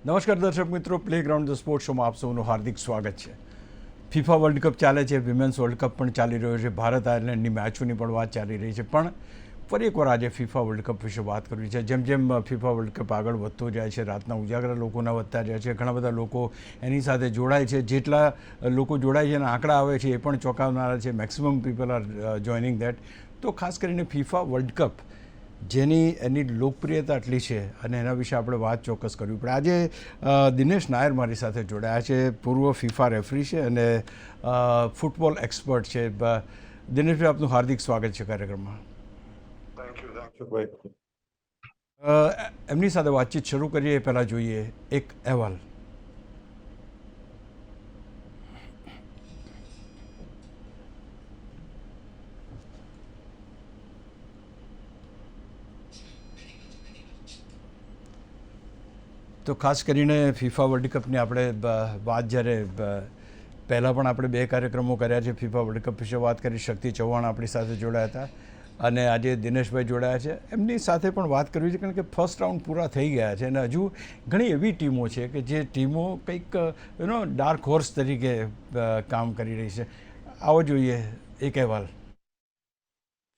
નમસ્કાર દર્શક મિત્રો, પ્લેગ્રાઉન્ડ ધ સ્પોર્ટ્સ શોમાં આપ સૌનું હાર્દિક સ્વાગત છે. ફિફા વર્લ્ડ કપ ચાલે છે, વિમેન્સ વર્લ્ડ કપ પણ ચાલી રહ્યો છે, ભારત આયર્લેન્ડની મેચોની પણ વાત ચાલી રહી છે. પણ ફરી એકવાર આજે ફિફા વર્લ્ડ કપ વિશે વાત કરવી છે. જેમ જેમ ફિફા વર્લ્ડ કપ આગળ વધતો જાય છે, રાતના ઉજાગરા લોકોના વધતા જાય છે, ઘણા બધા લોકો એની સાથે જોડાય છે. જેટલા લોકો જોડાય છે એના આંકડા આવે છે એ પણ ચોંકાવનારા છે. Maximum people are joining that. તો ખાસ કરીને ફિફા વર્લ્ડ કપ એની લોકપ્રિયતા આટલી છે અને એના વિશે આપણે વાત ચોક્કસ કરવી પડે. આજે દિનેશ નાયર મારી સાથે જોડાયા છે, પૂર્વ ફિફા રેફરી છે અને ફૂટબોલ એક્સપર્ટ છે. દિનેશભાઈ, આપનું હાર્દિક સ્વાગત છે કાર્યક્રમમાં. થેન્ક યુ ભાઈ. એમની સાથે વાતચીત શરૂ કરીએ એ પહેલાં જોઈએ એક અહેવાલ. તો ખાસ કરીને ફિફા વર્લ્ડ કપની આપણે વાત જ્યારે પહેલાં પણ આપણે 2 કાર્યક્રમો કર્યા છે. ફિફા વર્લ્ડ કપ વિશે વાત કરી, શક્તિ ચૌહાણ આપણી સાથે જોડાયા હતા અને આજે દિનેશભાઈ જોડાયા છે. એમની સાથે પણ વાત કરવી છે કારણ કે ફર્સ્ટ રાઉન્ડ પૂરા થઈ ગયા છે અને હજુ ઘણી એવી ટીમો છે કે જે ટીમો કંઈક ડાર્ક હોર્સ તરીકે કામ કરી રહી છે. આવો જોઈએ એક અહેવાલ.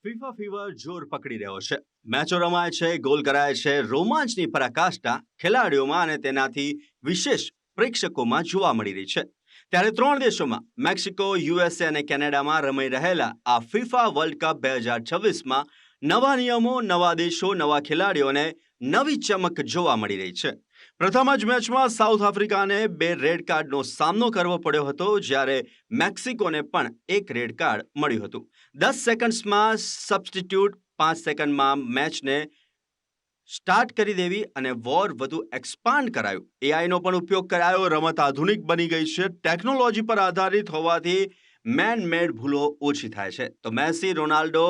ફીફા ફીવર જોર પકડી રહ્યો છે. મેચો રમાય છે, ગોલ કરાય છે, રોમાંચની પરાકાષ્ઠા ખેલાડીઓમાં અને તેનાથી વિશેષ પ્રેક્ષકોમાં જોવા મળી રહી છે. ત્યારે 3 દેશોમાં મેક્સિકો, યુએસએ અને કેનેડામાં રમાઈ રહેલા આ ફીફા વર્લ્ડ કપ 2026માં નવા નિયમો, નવા દેશો, નવા ખેલાડીઓને નવી ચમક જોવા મળી રહી છે. પ્રથમ જ મેચમાં સાઉથ આફ્રિકાને 2 રેડ કાર્ડનો સામનો કરવો પડ્યો હતો, જ્યારે મેક્સિકોને પણ 1 રેડ કાર્ડ મળ્યું હતું. 10 સેકન્ડ્સમાં સબસ્ટિટ્યૂટ, 5 સેકન્ડમાં મેચને સ્ટાર્ટ કરી દેવી અને વોર વધુ એક્સપાન્ડ કરાયું. એઆઈનો પણ ઉપયોગ કરાયો. રમત આધુનિક બની ગઈ છે. ટેકનોલોજી પર આધારિત હોવાથી મેન મેડ ભૂલો ઓછી થાય છે. તો મેસી, રોનાલ્ડો,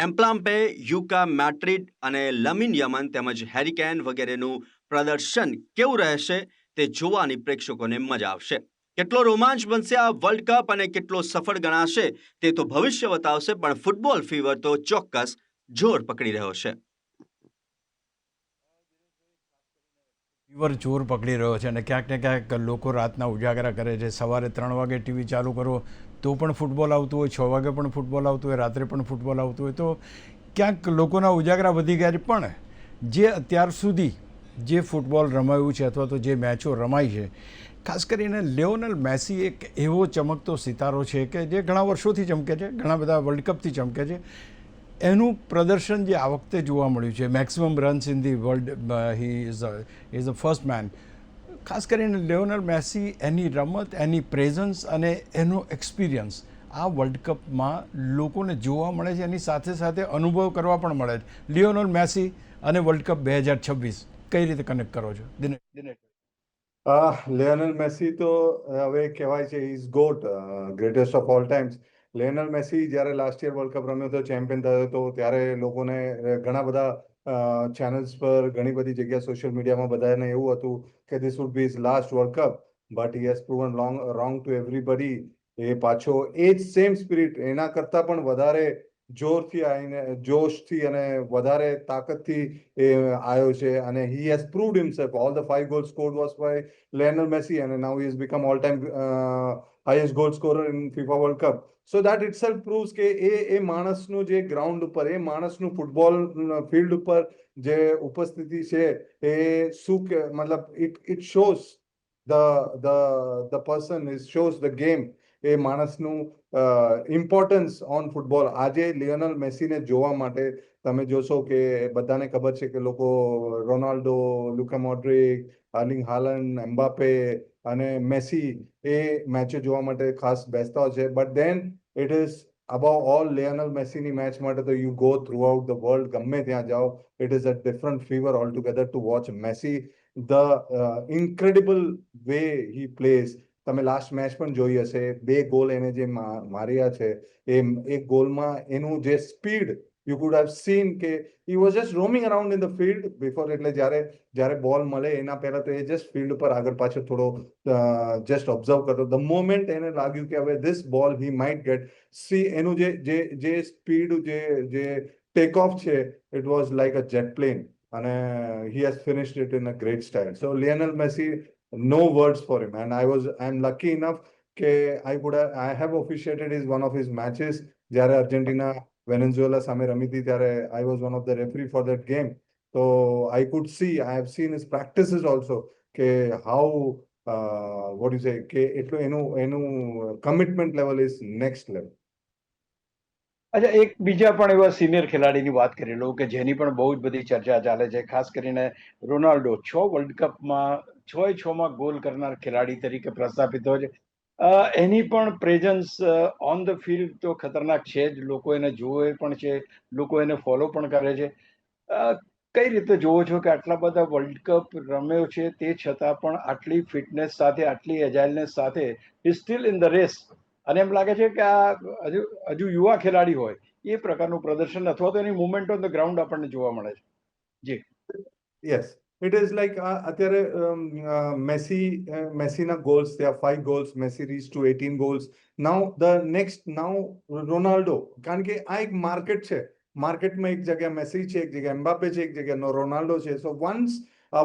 એમ્પ્લામ્પે, યુકા મેટ્રિડ અને લમિન યમન તેમજ હેરિકેન વગેરેનું પ્રદર્શન કેવું રહેશે તે જોવાની પ્રેક્ષકોને મજા આવશે. કેટલો રોમાંચ બનશે આ વર્લ્ડ કપ અને કેટલો સફળ ગણાશે તે તો ભવિષ્ય બતાવશે, પણ ફૂટબોલ ફીવર તો ચોક્કસ જોર પકડી રહ્યો છે. ફીવર જોર પકડી રહ્યો છે અને ક્યાંક ને ક્યાંક લોકો રાતના ઉજાગરા કરે છે. સવારે 3 વાગે ટીવી ચાલુ કરો તો પણ ફૂટબોલ આવતું હોય, 6 વાગે પણ ફૂટબોલ આવતું હોય, રાત્રે પણ ફૂટબોલ આવતું હોય. તો ક્યાંક લોકોના ઉજાગરા વધી ગયા છે. પણ જે અત્યાર સુધી જે ફૂટબોલ રમાયું છે અથવા તો જે મેચો રમાઈ છે, ખાસ કરીને લિયોનેલ મેસી એક એવો ચમકતો સિતારો છે કે જે ઘણા વર્ષોથી ચમકે છે, ઘણા બધા વર્લ્ડ કપથી ચમકે છે. એનું પ્રદર્શન જે આ વખતે જોવા મળ્યું છે, maximum runs in the world, he is the first man. ખાસ કરીને લિયોનેલ મેસી, એની રમત, એની પ્રેઝન્સ અને એનો એક્સપિરિયન્સ આ વર્લ્ડ કપમાં લોકોને જોવા મળે છે. એની સાથે સાથે અનુભવ કરવા પણ મળે છે. લિયોનેલ મેસી અને વર્લ્ડ કપ 2026 કઈ રીતે કનેક્ટ કરો છો દિનેશ? લિયોનેલ મેસી તો હવે કહેવાય છે is GOAT, greatest of all times. Lionel Messi જ્યારે લાસ્ટ યર વર્લ્ડ કપ રમ્યો હતો, ચેમ્પિયન થયો હતો, ત્યારે લોકોને ઘણા બધા ચેનલ્સ પર, ઘણી બધી જગ્યા સોશિયલ મીડિયામાં બધાને એવું હતું કે this would be his last world cup, but he has proven wrong to everybody. એ પાછો એ જ સેમ સ્પિરિટ, એના કરતાં પણ વધારે જોરથી આવીને, જોશથી અને વધારે તાકાતથી એ આવ્યો છે અને he has proved himself. All the 5 goals scored was by Lionel Messi and now he has become all-time highest goal scorer in FIFA World Cup. So that itself proves કે એ માણસનું જે ગ્રાઉન્ડ ઉપર, એ માણસનું ફૂટબોલ ફિલ્ડ ઉપર જે ઉપસ્થિતિ છે એ શું કે મતલબ it shows the person, it shows the game, એ માણસનું ઇમ્પોર્ટન્સ ઓન ફૂટબોલ. આજે લિયોનેલ મેસીને જોવા માટે તમે જોશો કે બધાને ખબર છે કે લોકો રોનાલ્ડો, લુકા મોડ્રિક, અર્લિંગ હાલન્ડ, એમ્બાપે અને મેસી એ મેચો જોવા માટે ખાસ બેસતા હોય છે. But then it is above all Lionel મેસીની મેચ માટે તો you go throughout the world, ગમે ત્યાં જાઓ, it is a different fever all together to watch Messi. The incredible way he plays. તમે લાસ્ટ મેચ પણ જોઈ હશે, 2 ગોલ એને જે માર્યા છે, એ એક ગોલમાં એનું જે speed, you could have seen કે he was just roaming around in the field before. એટલે જ્યારે બોલ મળે એના પહેલા તો એ જસ્ટ ફિલ્ડ પર આગળ પાછળ થોડો જસ્ટ ઓબ્ઝર્વ કરતો. ધ મોમેન્ટ એને લાગ્યું કે હવે ધીસ બોલ હી માઇટ ગેટ, સી એનું જે સ્પીડ, જે ટેક ઓફ છે, it was like a jet plane. અને he has finished it in a great style. So Lionel Messi, no words for him. And I'm lucky enough કે I have officiated one of his matches જ્યારે Argentina Venezuela સામે રમી હતી ત્યારે I was one of the referee for that game. So I have seen his practices also કે how what do you say કે એટલું એનું commitment level is next level. અચ્છા, એક બીજા પણ એવા સિનિયર ખેલાડીની વાત કરી લઉં કે જેની પણ બહુ જ બધી ચર્ચા ચાલે છે, ખાસ કરીને રોનાલ્ડો 6 વર્લ્ડ કપમાં 6 ગોલ કરનાર ખેલાડી તરીકે પ્રસ્થાપિત હોય છે. એની પણ પ્રેઝન્સ ઓન ધ ફિલ્ડ તો ખતરનાક છે જ. લોકો એને જોવે પણ છે, લોકો એને ફોલો પણ કરે છે. કઈ રીતે જોવો છો કે આટલા બધા વર્લ્ડ કપ રમ્યો છે તે છતાં પણ આટલી ફિટનેસ સાથે, આટલી એજાઇલનેસ સાથે સ્ટીલ ઇન ધ રેસ, અને એમ લાગે છે કે આ હજુ યુવા ખેલાડી હોય એ પ્રકારનું પ્રદર્શન અથવા તો એની મુવમેન્ટ ઓન ધ ગ્રાઉન્ડ આપણને જોવા મળે છે. જી. Yes, it is like અત્યારે Messi na goals, there are 5 goals. Messi reached to 18 goals. Now Ronaldo, કારણ કે આ એક માર્કેટ છે. માર્કેટમાં એક જગ્યા મેસી છે, એક જગ્યા એમ્બાપે છે, એક જગ્યા રોનાલ્ડો છે. So once a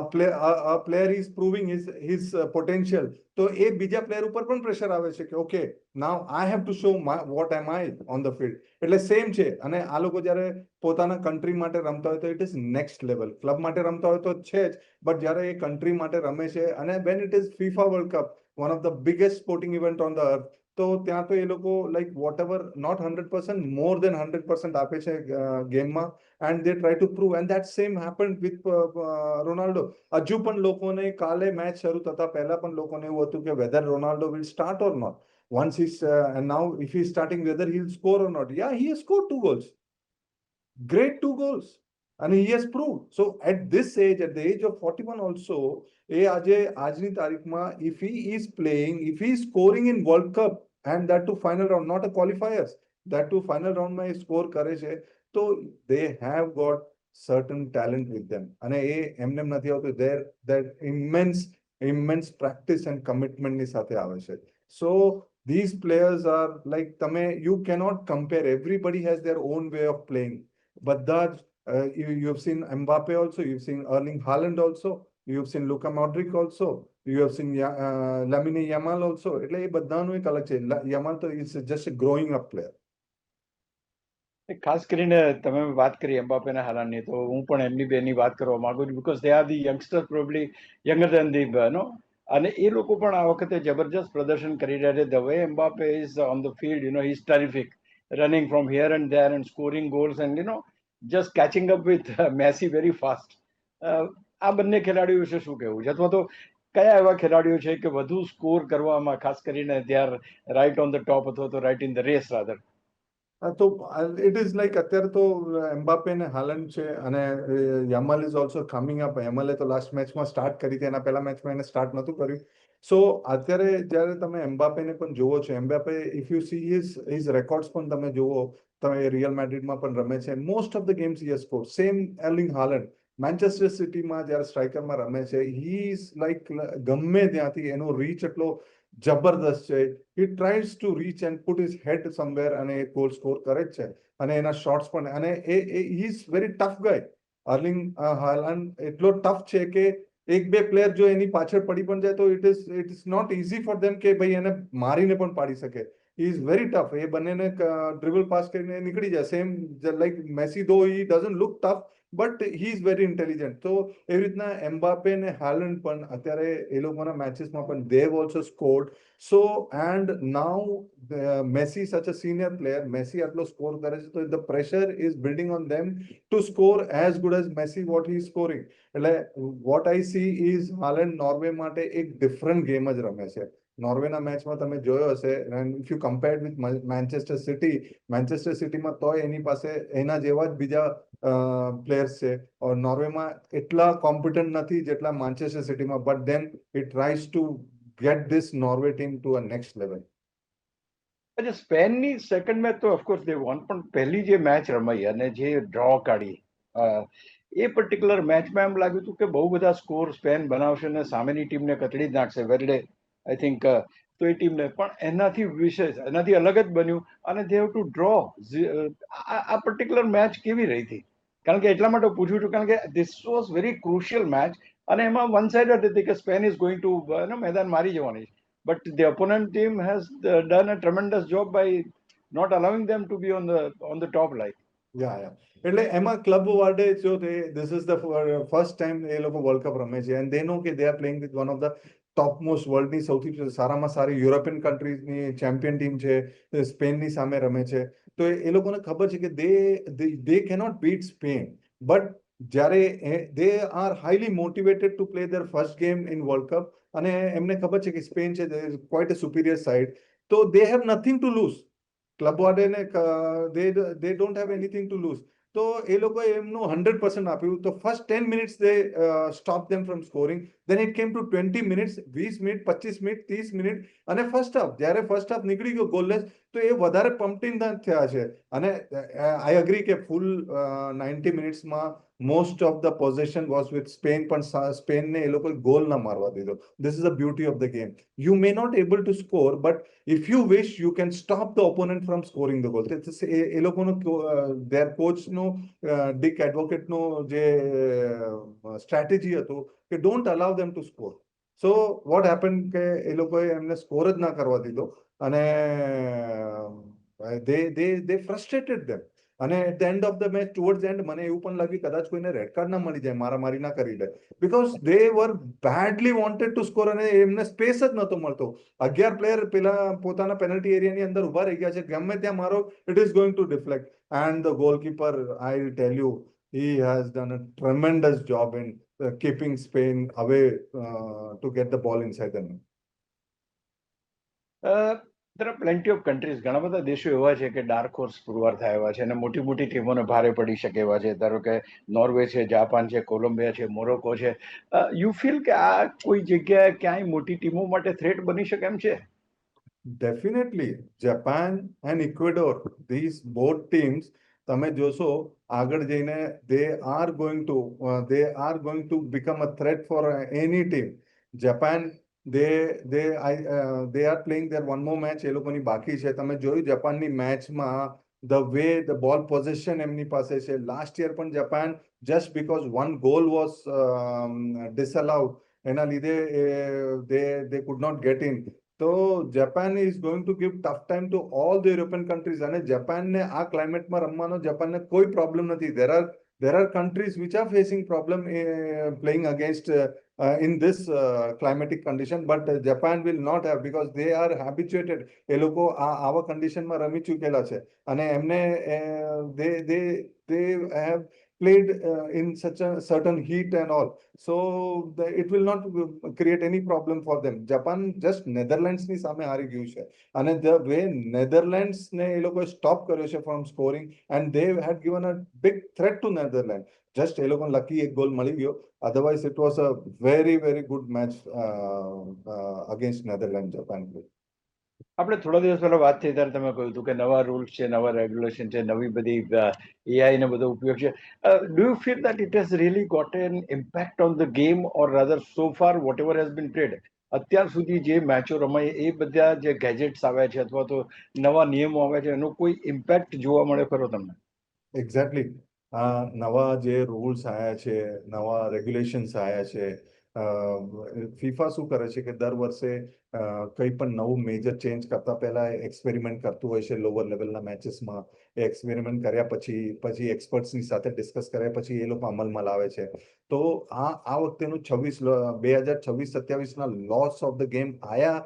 player is proving his potential, તો એ બીજા પ્લેયર ઉપર પણ પ્રેશર આવે છે કે okay now I have to show vote M I on the field. એટલે સેમ છે. અને આ લોકો જ્યારે પોતાના કન્ટ્રી માટે રમતા હોય તો it is next level. Club માટે રમતા હોય તો છે જ, બટ જ્યારે એ કન્ટ્રી માટે રમે છે અને when it is FIFA world cup, one of the biggest sporting event on the earth, તો ત્યાં તો એ લોકો like whatever not 100%, more than 100% આપે છે ગેમમાં. And they try to prove, and that same happened with Ronaldo. હજુ પણ લોકોને કાલે મેચ શરૂ થતા પહેલા પણ લોકોને એવું હતું કે whether Ronaldo will start or not. Once and now if he's starting, whether he'll score or not. Yeah, he has scored 2 goals. Great 2 goals. And he has proved. So at this age, at the age of 41 also, આજની તારીખમાં if he is playing, if he is scoring in World Cup, and that to final round, not a qualifiers, that to final round માં એ score કરે છે, તો they have got certain talent with them. અને એ એમને નથી આવતું. That immense practice and commitment ની સાથે આવે છે. So these players are like you cannot compare. Everybody has their own way of playing. બધા you have seen Mbappe also, you've seen Erling Haaland also, you've seen Luka Modric also, you have seen Lamine Yamal also. એટલે એ બધાનું એક અલગ છે. Yamal તો is just a growing up player. ખાસ કરીને તમે વાત કરી એમ્બાપેના હાલાની, તો હું પણ એમની બેની વાત કરવા માંગુ છું, because they are the youngster, probably younger than the અને એ લોકો પણ આ વખતે જબરજસ્ત પ્રદર્શન કરી રહ્યા છે. The way Mbappe is on the field, he is terrific, running from here and there and scoring goals and just catching up with Messi very fast. આ બંને ખેલાડીઓ વિશે શું કહેવું છે, અથવા તો કયા એવા ખેલાડીઓ છે કે વધુ સ્કોર કરવામાં, ખાસ કરીને they are right on the top અથવા તો right in the race rather? તો ઇટ ઇઝ લાઈક અત્યારે તો એમ્બાપે ને હાલન્ડ છે, અને Yamal is also coming up. યમાલે તો લાસ્ટ મેચમાં સ્ટાર્ટ કરી હતી, એના પહેલા મેચમાં એને સ્ટાર્ટ નહોતું કર્યું. સો અત્યારે જ્યારે તમે એમ્બાપેને પણ જોવો છો, Mbappe if you see his records પણ તમે જુઓ, તમે રિયલ મેડ્રિડમાં પણ રમે છે, most of the games he has scored. Same Erling Haaland Manchester સિટીમાં જ્યારે સ્ટ્રાઇકરમાં રમે છે, હી ઇઝ લાઈક ગમે ત્યાંથી એનો રીચ એટલો જબરદસ્ત છે. He tries to reach and put his head somewhere, અને એ ગોલ સ્કોર કરે જ છે. અને એના શોટ્સ પણ, અને હી ઇઝ વેરી ટફ ગાય. અર્લિંગ હાલન્ડ એટલો ટફ છે કે એક બે પ્લેયર જો એની પાછળ પડી પણ જાય તો it is not easy for them કે ભાઈ એને મારીને પણ પાડી શકે. He is very tough. એ બંનેને ડ્રિબલ પાસ કરીને નીકળી જાય. Same like Messi, though he doesn't look tough, but he is very intelligent. તો એવી રીતના એમ્બાપે ને હાલન્ડ પણ અત્યારે એ લોકોના મેચીસમાં પણ they have also scored. So and now Messi such a senior player, Messi આટલો સ્કોર કરે છે, તો the pressure is building on them to score as good as Messi what he scoring. એટલે what I see is Haaland Norway માટે એક different game જ રમે છે. નોર્વેના મેચમાં તમે જોયો હશે, if you compared with Manchester સિટીમાં તોય એની પાસે એના જેવા જ બીજા પ્લેયર્સ છે. નોર્વેમાં એટલા કોમ્પિટન્ટ નથી જેટલા મેન્ચેસ્ટર સિટીમાં, but then it tries to get this Norway team to a next level. અચ્છા, સ્પેનની સેકન્ડ મેચ તો ઓફકોર્સ દે વોન, પણ પહેલી જે મેચ રમાઈ અને જે ડ્રો કાઢી, એ પર્ટિક્યુલર મેચમાં એમ લાગ્યું હતું કે બહુ બધા સ્કોર સ્પેન બનાવશે અને સામેની ટીમને કચડી જ નાખશે. વેરડે આઈ થિંક તો એ ટીમને, પણ એનાથી વિશેષ, એનાથી અલગ જ બન્યું અને દે હેવ ટુ ડ્રો. આ પર્ટિક્યુલર મેચ કેવી રહી હતી? કારણ કે એટલા માટે પૂછું છું, કારણ કે this was very crucial match અને એમાં વન સાઇડેડ હતી કે સ્પેન ઇઝ ગોઈંગ ટુ મેદાન મારી જવાની, but the opponent team has done a tremendous job by not allowing them to be on the top line. Yeah એટલે એમાં Cabo Verde જો this is the first time એ લોકો world cup રમે છે એન્ડ દે નો કે they are playing with one of the top most વર્લ્ડની સૌથી સારામાં સારી યુરોપિયન કન્ટ્રીઝની ચેમ્પિયન ટીમ છે, સ્પેનની સામે રમે છે. તો એ લોકોને ખબર છે કે દે કેનોટ બીટ સ્પેન, બટ જ્યારે they are highly motivated to play there first game in world cup અને એમને ખબર છે કે સ્પેન છે ક્વાઇટ અ સુપિરિયર સાઇડ, તો they have nothing to lose. Cabo વાર્ડેને they don't have anything to lose. તો એ લોકોએ એમનું 100% આપ્યું. તો first 10 minutes they stop them from scoring, then it came to 20 minutes, 20 minute, 25 minute, 30 minute અને ફર્સ્ટ હાફ. જ્યારે ફર્સ્ટ હાફ નીકળી ગયો ગોલલેસ, તો એ વધારે પમ્પટિંગ થયા છે. અને આઈ અગ્રી કે ફૂલ 90 મિનિટ્સમાં most of the possession was with Spain, પણ સ્પેનને એ લોકોએ ગોલ ના મારવા દીધો. This is the beauty of the game. You may not able to score, but if you wish you can stop the opponent from scoring the goal. એ લોકોનું their coach નું ડિક advocate નું જે સ્ટ્રેટેજી હતું કે don't allow them to score. So what happen કે એ લોકોએ એમને score જ ના કરવા દીધો અને દે ફ્રસ્ટ્રેટેડ ધેમ. અને at the end of the match towards end મને એવું પણ લાગ્યું કદાચ કોઈને રેડ કાર્ડ ના મળી જાય, મારામારી ના કરી લે, because they were badly wanted to score અને એમને સ્પેસ જ નહોતો મળતો. 11 પ્લેયર પેલા પોતાના પેનલ્ટી એરિયાની અંદર ઉભા રહી ગયા છે, ગમે ત્યાં મારો it is going to deflect. And the goalkeeper, I tell you, he has done a tremendous job in keeping Spain away to get the ball inside the net. there are plenty of countries, ઘણા બધા દેશો એવા છે કે dark horse પુરવાર થયા એવા છે અને મોટી મોટી ટીમોને ભારે પડી શકે એવા છે. ધારો કે નોર્વે છે, જાપાન છે, કોલંબિયા છે, મોરોકો છે. યુ ફીલ કે આ કોઈ જગ્યાએ ક્યાંય મોટી ટીમો માટે થ્રેટ બની શકે એમ છે? Definitely, Japan and Ecuador, these both teams, તમે જોશો આગળ જઈને they are going to become a threat for any team. Japan, they are playing their one more match, એ લોકોની બાકી છે. તમે જોયું જાપાનની મેચમાં the way the ball possession એમની પાસે છે. લાસ્ટ યર પણ Japan just because one goal was disallowed, એના લીધે they could not get in. તો Japan is going to give tough time to all the European countries. અને જાપાનને આ ક્લાઇમેટમાં રમવાનો જાપાનને કોઈ પ્રોબ્લેમ નથી. there are countries which are facing problem playing against in this climatic condition, but Japan will not have, because they are habituated. એ લોકો આવા કન્ડિશનમાં રમી ચૂકેલા છે અને એમને they have played in such a certain heat and all, so it will not create any problem for them. Japan just નેધરલેન્ડ્સની સામે હારી ગયું છે અને the way નેધરલેન્ડ્સને એ લોકોએ સ્ટોપ કર્યો છે from scoring, and they had given a big threat to Netherlands. Just એ લોકોને લકી એક ગોલ મળી ગયો, otherwise it was a very very good match against Netherlands Japan. આપણે થોડા દિવસ પહેલા વાત થઈ ત્યારે તમે કહ્યું હતું કે નવા રૂલ્સ છે, નવા રેગ્યુલેશન છે, નવી બધી એઆઈ ને બધો ઉપયોગ છે. Do you feel that it has really got an impact on the game, or rather so far whatever has been played, અત્યાર સુધી જે મેચો રમાય એ બધા જે ગેજેટ્સ આવ્યા છે અથવા તો નવા નિયમો આવ્યા છે એનો કોઈ ઇમ્પેક્ટ જોવા મળે ખરો તમને? એક્ઝેક્ટલી. નવા જે રૂલ્સ આવ્યા છે, નવા રેગ્યુલેશન્સ આવ્યા છે, ફીફા શું કરે છે કે દર વર્ષે કંઈ પણ નવું મેજર ચેન્જ કરતા પહેલા એક્સપેરિમેન્ટ કરતું હોય છે લોઅર લેવલના મેચેસમાં. એ એક્સપેરિમેન્ટ કર્યા પછી એક્સપર્ટ્સની સાથે ડિસ્કસ કર્યા પછી એ લોકો અમલમાં લાવે છે. તો આ વખતેનું 2026-27ના લોસ ઓફ ધ ગેમ આયા,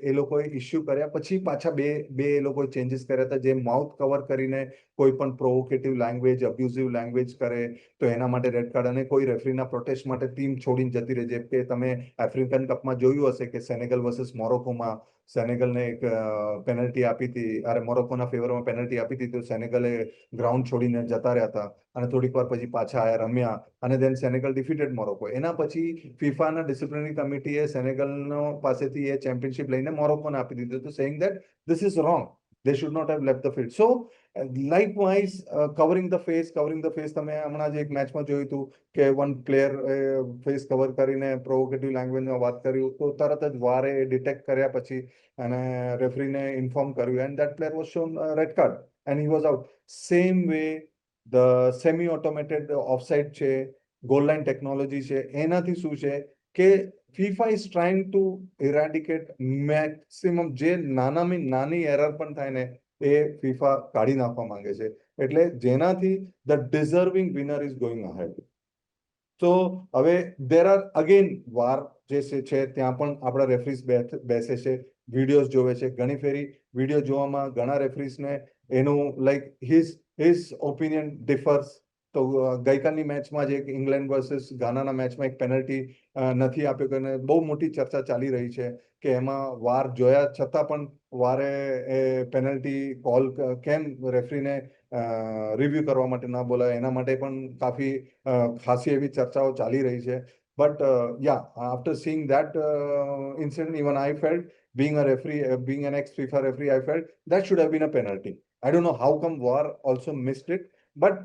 એ લોકોએ ઇસ્યુ કર્યા પછી પાછા બે એ લોકોએ ચેન્જીસ કર્યા હતા, જે માઉથ કવર કરીને કોઈ પણ પ્રોવોકેટિવ લેંગ્વેજ, અબ્યુઝિવ લેંગ્વેજ કરે તો એના માટે રેડ કાર્ડ, અને કોઈ રેફરીના પ્રોટેસ્ટ માટે ટીમ છોડીને જતી રહે. જેમ કે તમે આફ્રિકન કપમાં જોયું હશે કે સેનેગલ વર્સસ મોરોકોમાં સેનેગલને એક પેનલ્ટી આપી હતી, અરે મોરોકોના ફેવરમાં પેનલ્ટી આપી હતી, તો સેનેગલે ગ્રાઉન્ડ છોડીને જતા રહ્યા હતા અને થોડીક વાર પછી પાછા આયા, રમ્યા અને દેન સેનેગલ ડિફીટેડ મોરોકો. એના પછી ફીફાના ડિસિપ્લિનરી કમિટીએ સેનેગલનો પાસેથી એ ચેમ્પિયનશિપ લઈને મોરોકોને આપી દીધું હતું, saying that this is wrong, they should not have left the field. So likewise, covering the face, તમે હમણાં જ એક મેચમાં જોયું હતું કે વન પ્લેયર ફેસ કવર કરીને પ્રોવોકેટિવ લેંગ્વેજમાં વાત કર્યું તો તરત જ વારે ડિટેક્ટ કર્યા પછી અને રેફરીને ઇન્ફોર્મ કર્યું, and that player was shown red card and he was out. Same way the semi automated offside છે, ગોલ લાઇન ટેકનોલોજી છે, એનાથી શું છે કે FIFA is trying to eradicate maximum જે નાનામાં નાની એરર પણ થાય ને એ FIFA કાઢી નાખવા માંગે છે, એટલે જેનાથી the deserving winner is going ahead. તો હવે દેર આર અગેન વાર જે છે ત્યાં પણ આપણા રેફરીઝ બેસે છે, વિડીયોઝ જોવે છે. ઘણી ફેરી વિડીયો જોવામાં ઘણા રેફરીઝને એનું લાઈક હિઝ ઓપિનિયન ડિફર્સ. તો ગઈકાલની મેચમાં જ એક ઇંગ્લેન્ડ વર્સિસ ગાનાના મેચમાં એક પેનલ્ટી નથી આપ્યો કે બહુ મોટી ચર્ચા ચાલી રહી છે કે એમાં વાર જોયા છતાં પણ વારે એ પેનલ્ટી કોલ કેમ રેફરીને રિવ્યુ કરવા માટે ના બોલાય, એના માટે પણ કાફી ખાસી એવી ચર્ચાઓ ચાલી રહી છે. But yeah, after seeing that incident, even I felt, being a referee, being an ex-FIFA referee, I felt that should have been a penalty. I don't know how come VAR also missed it, but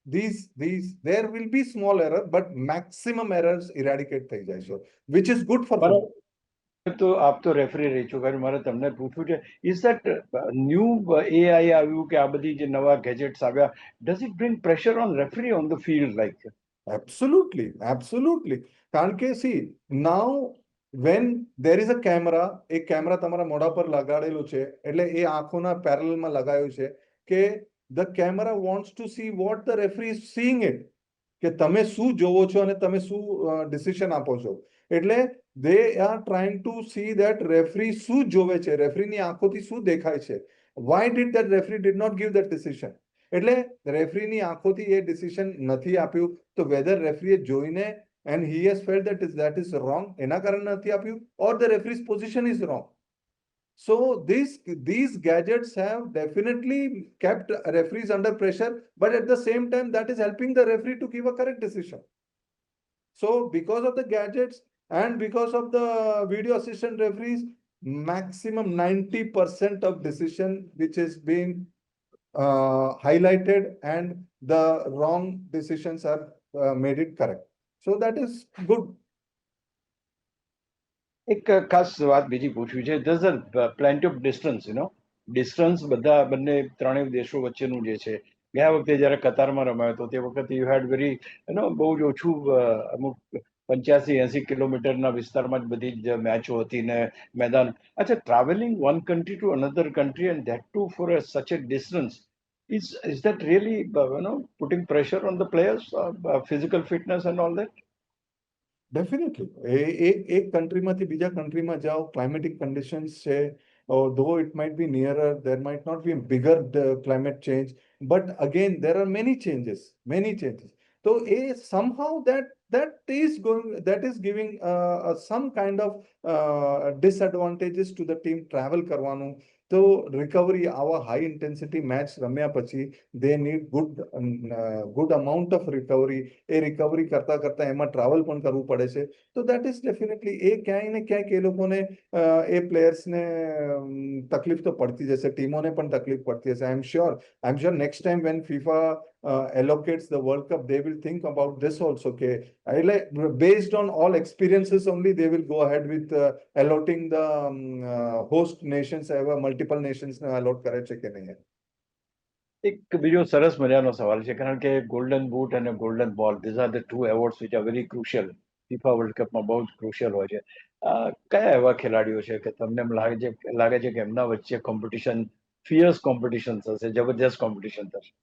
there will be small error, but maximum errors eradicate થઈ જાય છે, which is good for football. તો આપ તો referee રહી છો, મારે તમને પૂછવું છે, ઇઝ ધેટ ન્યૂ એઆઈ આવ્યું કે આ બધી જે નવા ગેજેટ્સ આવ્યા, does it bring pressure on referee on the field like? Absolutely. કારણ કે C now van there is a camera, A camera તમારા મોઢા પર લગાડેલું છે, એટલે એ આંખોના પેરેલલમાં લગાવ્યું છે કે the camera wants to see what the referee is seeing it, કે તમે શું જોવો છો અને તમે શું ડિસિઝન આપો છો. એટલે they are trying to see that referee શું જોવે છે, રેફરીની આંખોથી શું દેખાય છે, why did that referee did not give that decision. એટલે રેફરીની આંખોથી એ ડિસિઝન નથી આપ્યું, તો વેધર રેફરીએ જોઈને and he has felt that is wrong, એના કારણે નથી આપ્યું, or the referee's position is wrong. So these gadgets have definitely kept referees under pressure, but at the same time that is helping the referee to give a correct decision. So because of the gadgets and because of the video assistant referees, maximum 90% of decision which is being highlighted and the wrong decisions are made it correct. So that is good. એક ખાસ વાત બીજી પૂછવી છે, ધઝ plenty of distance બધા બંને ત્રણેય દેશો વચ્ચેનું જે છે, ગયા વખતે જ્યારે કતારમાં રમાયો હતો તે વખતે યુ હેડ વેરી બહુ જ ઓછું અમુક 85-80 કિલોમીટરના વિસ્તારમાં જ બધી જ મેચો હતી ને મેદાન. અચ્છા, travelling one country to another country and that too for such a distance, is that really putting pressure on the players, physical fitness and all that? Definitely. એક કન્ટ્રીમાંથી બીજા કન્ટ્રીમાં જાઓ, ક્લાઇમેટિક કન્ડિશન્સ છે, though it might be nearer, there might not be a bigger climate change, but again there are many changes. So somehow that is giving some kind of disadvantages to the team travel કરવાનું. તો recovery આવા high intensity match રમ્યા પછી they need good amount of recovery. A recovery કરતા કરતા એમાં travel પણ કરવું પડે છે. તો દેટ ઇઝ ડેફિનેટલી એ ક્યાંય ને ક્યાંક એ લોકોને એ પ્લેયર્સને તકલીફ તો પડતી જશે, ટીમોને પણ તકલીફ પડતી હશે. I am sure next time when FIFA allocates the World Cup, they will think about this also, કે based on all experiences only they will go ahead with allotting the host nations, multiple nations ને allot કરે છે કે નહીં. એક બીજો સરસ મજાનો સવાલ છે, કારણ કે ગોલ્ડન બૂટ અને golden ball, these are the two awards which are very crucial. FIFA world કપમાં બહુ જ ક્રુશિયલ હોય છે. કયા એવા ખેલાડીઓ છે કે તમને એમ લાગે છે કે એમના વચ્ચે કોમ્પિટિશન, ફિયર્સ કોમ્પિટિશન થશે, જબરજસ્ત કોમ્પિટિશન થશે?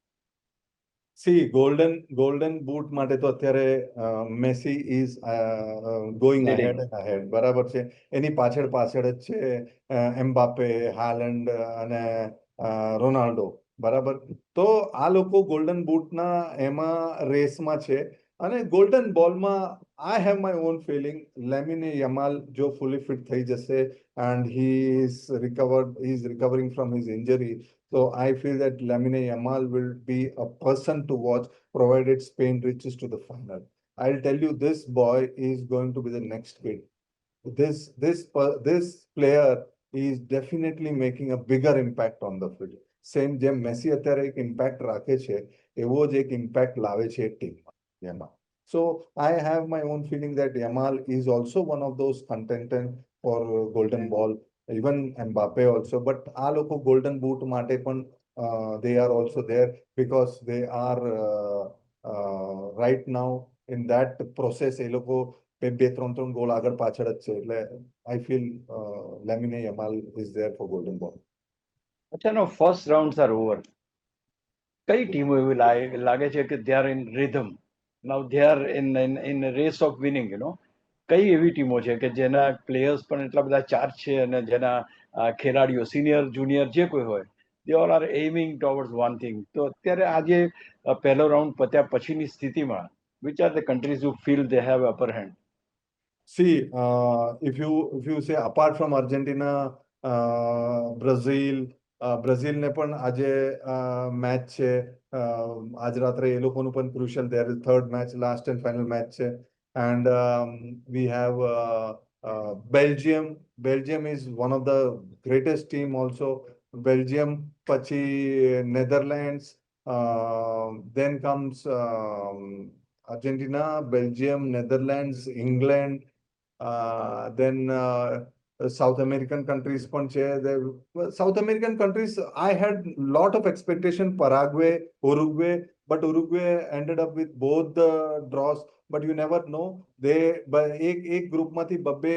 સી ગોલ્ડન બૂટ માટે તો અત્યારે મેસી ઇઝ ગોઈંગ અહેડ, બરાબર છે. એની પાછળ જ છે એમ્બાપે, હાલન્ડ અને રોનાલ્ડો, બરાબર. તો આ લોકો ગોલ્ડન બૂટના એમાં રેસમાં છે. અને ગોલ્ડન બોલમાં I have my own feeling, Lamine Yamal જો ફૂલી ફિટ થઈ જશે and he is recovering from his injury, so I feel that Lamine Yamal will be a person to watch provided Spain reaches to the final. I'll tell you, this boy is going to be the next kid. This player is definitely making a bigger impact on the field. Same જેમ Massey અત્યારે એક impact રાખે છે, એવો જ એક impact લાવે છે ટીમમાં. So I have my own feeling that Yamal is also one of those contenders for golden ball, even Mbappe also. But આ લોકો ગોલ્ડન બૂટ માટે પણ they are also there because they are right now in that process. એ લોકો બે ત્રણ goal આગળ પાછળ જ છે, એટલે I feel Lamine Yamal is there for Golden Ball. અચ્છા, નો ફર્સ્ટ રાઉન્ડ્સ આર ઓવર. કઈ ટીમો એવી લાગે છે કે they are in rhythm now, they are in rays of winning, કઈ એવી ટીમો છે કે જેના પ્લેયર્સ પણ એટલા બધા ચાર્જ છે અને જેના ખેલાડીઓ સિનિયર જુનિયર જે કોઈ હોય, they all are aiming towards one thing. તો અત્યારે આજે પહેલો રાઉન્ડ પત્યા પછીની સ્થિતિમાં which are the countries who feel they have upper hand? See, if you say apart from Argentina, Brazil, Brazil ને પણ આજે મેચ છે, આજ રાત્રે એ લોકોનું પણ crucial, there is third match, last and final match છે. And we have Belgium is one of the greatest team also. Belgium પછી Netherlands, then comes Argentina, Belgium, Netherlands, England, then South American countries પણ છે. South American countries, I had lot of expectation, Paraguay, Uruguay, but Uruguay ended up with both the draws. But you never know. એક ગ્રુપમાંથી બબ્બે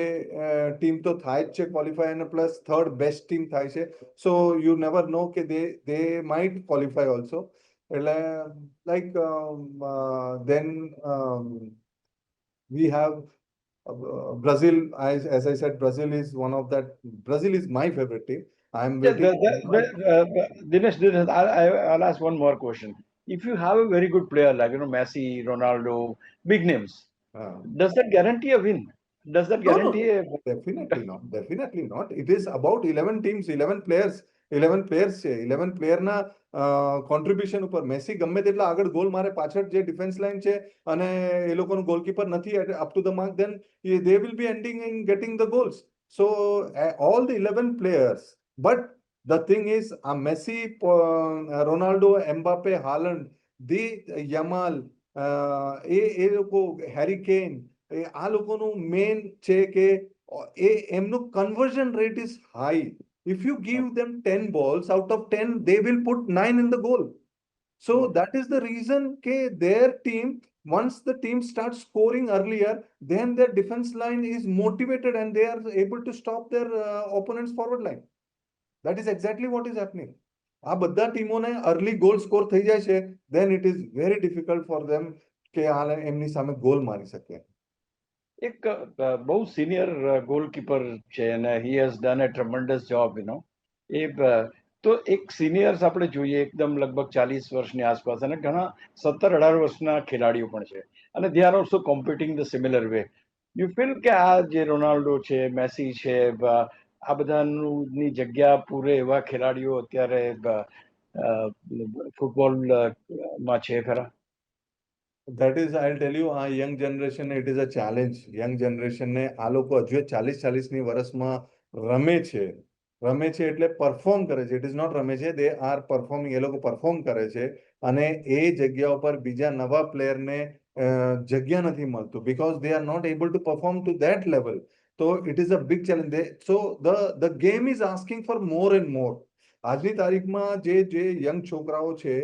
team તો થાય જ છે qualify, અને plus third best team થાય છે. સો યુ નેવર નો કે they might qualify also. એટલે like then we have Brazil. As I said, Brazil is one of that. Brazil is my favorite team. I'm waiting. Dinesh, I'll ask one more question. If you have a very good player like Messi, Ronaldo, big names, does that guarantee a win? Does that guarantee No. Definitely not. Definitely not. It is about 11 teams, 11 players. 11 players છે. 11 પ્લેયરના contribution ઉપર Massey ગમે તેટલા આગળ goal મારે, પાછળ જે defence line છે અને એ લોકોનું ગોલકીપર નથી up to the mark, then they will be ending in getting the goals. So all the 11 players. But the thing is, Messi, Ronaldo, Mbappe, Haaland, the Yamal, એ લોકો, હેરી can, આ લોકોનું main છે કે એમનું conversion rate is high. If you give them 10 balls, out of 10, they will put 9 in the goal. So that is the reason their team, once the team starts scoring earlier, then their defense line is motivated and they are able to stop their opponent's forward line. That is exactly what is happening. આ બધા ટીમોને early goal score થઈ જાય છે, then it is very difficult for them કે એમની સામે goal મારી શકે. એક બહુ સિનિયર ગોલકીપર છે અને he has done a tremendous job, તો એક સિનિયર્સ આપણે જોઈએ એકદમ લગભગ 40 વર્ષની આસપાસ, અને ઘણા 17-18 વર્ષના ખેલાડીઓ પણ છે, અને they are also competing the similar way. You feel કે આ જે રોનાલ્ડો છે, મેસી છે, આ બધાની જગ્યા પૂરે એવા ખેલાડીઓ અત્યારે ફૂટબોલમાં છે ખરા? That is, I'll tell you, આ young generation, it is a challenge. Young જનરેશનને આ લોકો હજુ 40-40ની વર્ષમાં રમે છે એટલે પરફોર્મ કરે છે. ઇટ ઇઝ નોટ રમે છે, દે આર પરફોર્મિંગ. એ લોકો પરફોર્મ કરે છે અને એ જગ્યા ઉપર બીજા નવા પ્લેયરને જગ્યા નથી મળતું, because they are not able to perform to that level. So it is a big challenge. So the game is asking for more and more. આજની તારીખમાં જે યંગ છોકરાઓ છે,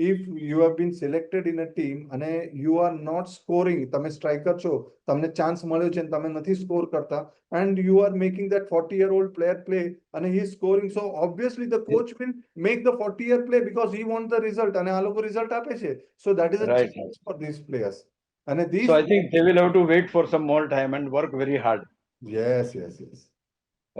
if you have been selected in a team and you are not scoring, તમે striker છો, તમને chance મળ્યો છે અને તમે નથી સ્કોર કરતા, and you are making that 40-year-old player play and he is scoring, so obviously the coach will make the 40-year play because he wants the result, અને આ લોકો result આપે છે. So that is a challenge for these players. And these, so I think they will have to wait for some more time and work very hard. yes.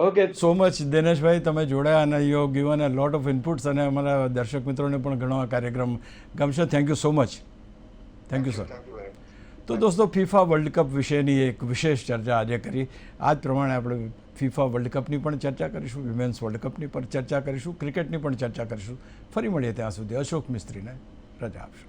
Okay, so much Dineshbhai, તમે જોડાયા અને you have given a lot of inputs, અને અમારા દર્શક મિત્રોને પણ ઘણો આ કાર્યક્રમ ગમશે. Thank you so much. Thank you sir. તો દોસ્તો, ફિફા વર્લ્ડ કપ વિશેની એક વિશેષ ચર્ચા આજે કરી. આ જ પ્રમાણે આપણે ફિફા વર્લ્ડ કપની પણ ચર્ચા કરીશું, વિમેન્સ વર્લ્ડ કપની પણ ચર્ચા કરીશું, ક્રિકેટની પણ ચર્ચા કરીશું. ફરી મળીએ, ત્યાં સુધી અશોક મિસ્ત્રીને રજા આપશો.